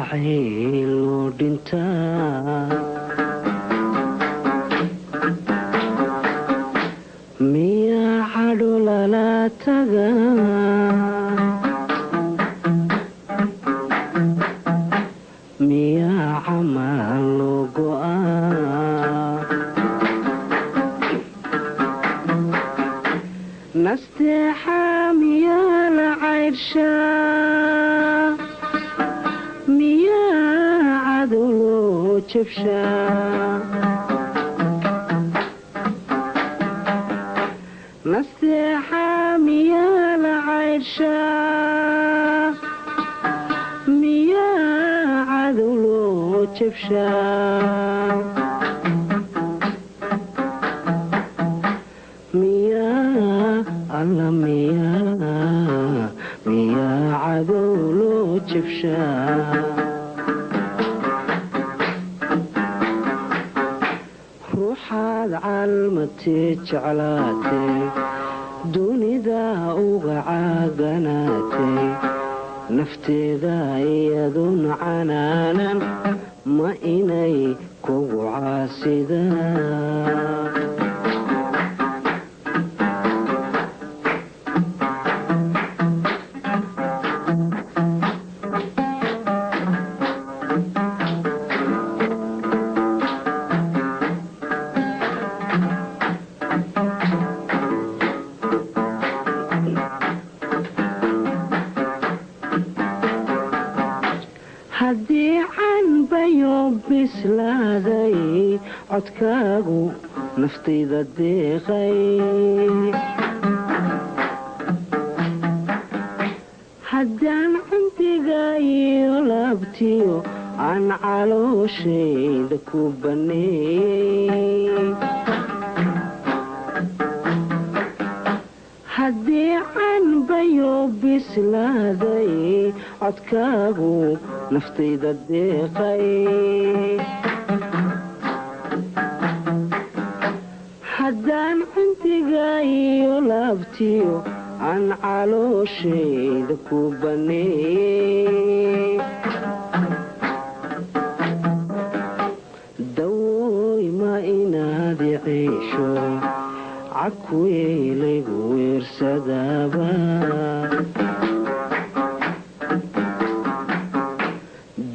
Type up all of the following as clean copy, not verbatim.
jacayl dhintaa miyaa cadho lala tagaa miyaa camal loo go'aa nasteexa miyaa la cayrshaa miyaa cadow loo jabshaa nasteexa miyaa la cayrshaa miyaa cadow loo jabshaa miyaa alla miyaa cadow loo jabshaa ruuxaad calmatee jeclaatay dunida uga caaganaatay nafteeda iyadun canaanan ma inay kugu caasidaa haddii canbayo bislaaday codkaagu naftayda deeqay haddaan cuntiga iyo laabtiyo aan calooshayda ku banneeyey haddii canbayo bislaaday codkaagu naftayda deeqay haddaan cuntiga iyo laabtiyo aan calooshayda ku banneeyey dawooy ma inaad ciisho cakuyeelaygu weersadaaba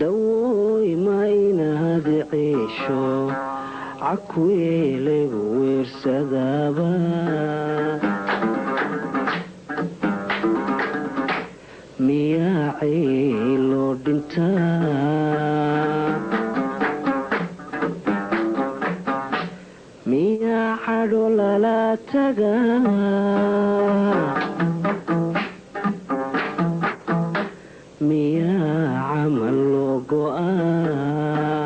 dawooy ma inaad ciisho cakuyeelaygu weersadaaba miyaa cayloo dhintaa miyaa cadho lala tagaa miyaa camal loo go'aa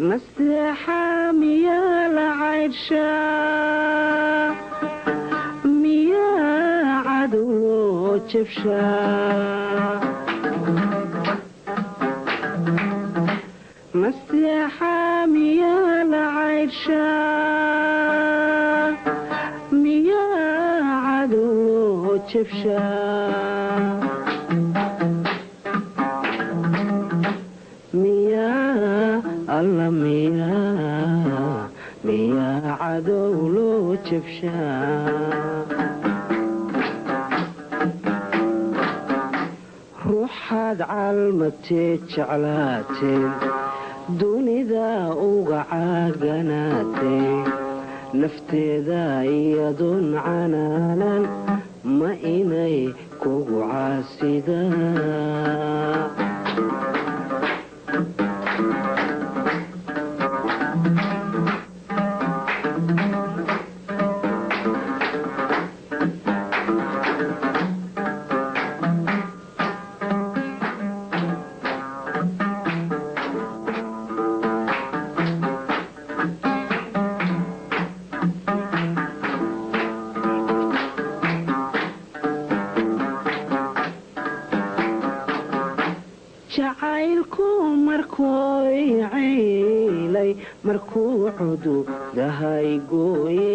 nasteexa miyaa la cayrshaa miyaa cadow loo jabshaa nasteexa miyaa la cayrshaa miyaa cadow loo jabshaa miyaa alla miyaa cadow loo jabshaa ruuxaad calmatee jeclaatee dunida uga caaganaatay nafteeda iyadun canaanan ma inay kugu caasidaa jacaylku markuu ciilay markuu cududahay gooye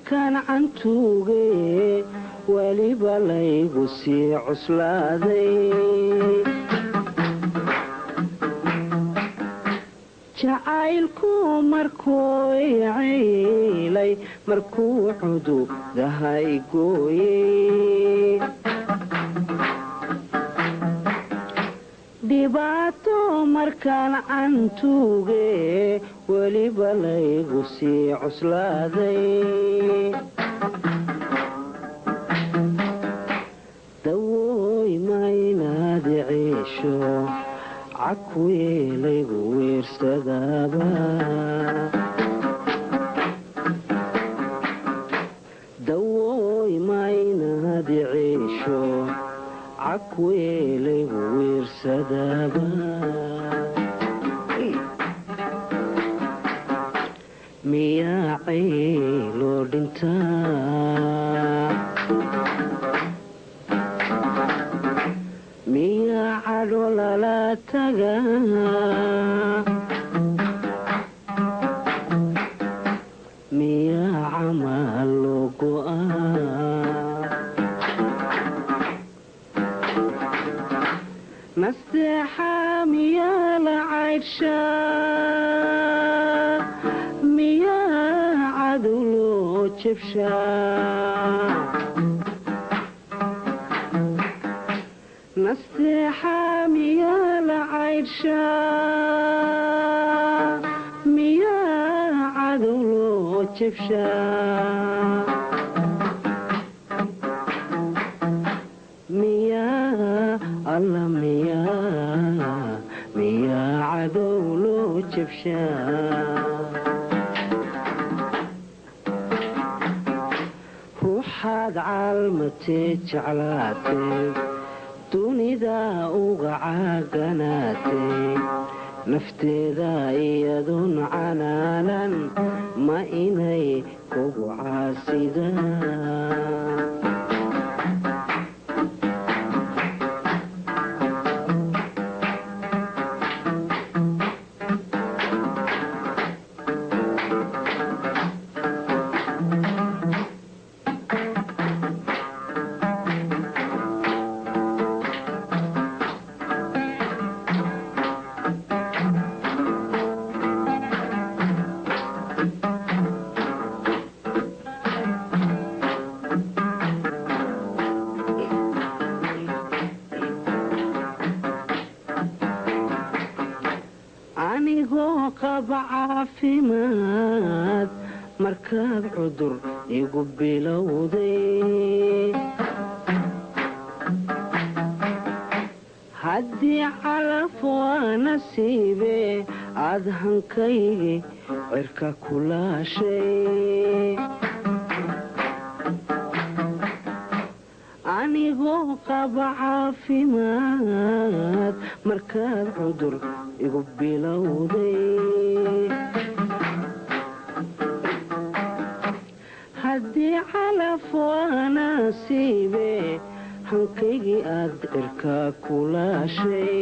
markaan cantuuge weliba laygu sii cuslaaday jacaylku markuu ciilay markuu cududahay gooyey dhibaato markaan cantuuge weliba laygu sii cuslaaday dawooy maynaad ciisho cakweelaygu weersadaaba dawooy maynaad ciisho cakweelaygu weersadaaba miyaa cayloo dhintaa miyaa cadho lala tagaa miyaa camal loo go'aa nasteexa miyaa la caydhshaa miyaa cadu loo jabshaa nasteexa miyaa la caydhshaa miyaa cadu loo jabshaa miyaa alla miyaa cadow loo jabshaa ruuxaad caalmatee jeclaatee dunida uga caaganaatay nafteeda iyadoon canaanan ma inay kugu caasidaan anigoo qaba caafimaad markaad cudur igu bilowday haddii calaf waa nasiibe aad hankaygi cirka kulaashay anigoo qaba caafimaad markaad cudur igu bilowday haddii calaf waa nasiibe hankaygii aad cirka kulaashay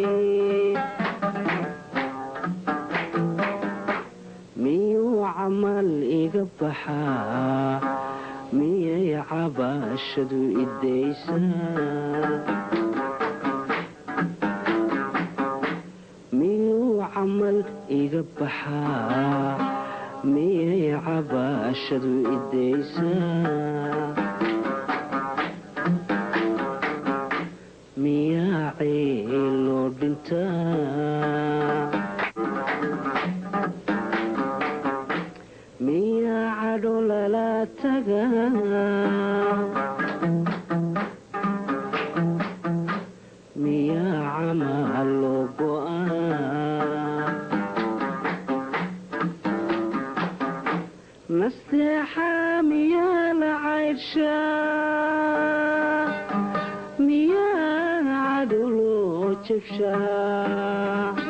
miyuu camal iga baxaa miyay cabaashadu idaysaa miyuu camal iga baxaa miyay cabaashadu idaysaa miyaa cayloo dhintaa miyaa cadho lala tagaa miyaa camal loo go'aa nasteexa miyaa la caydhshaa miyaa cadu loo jabshaa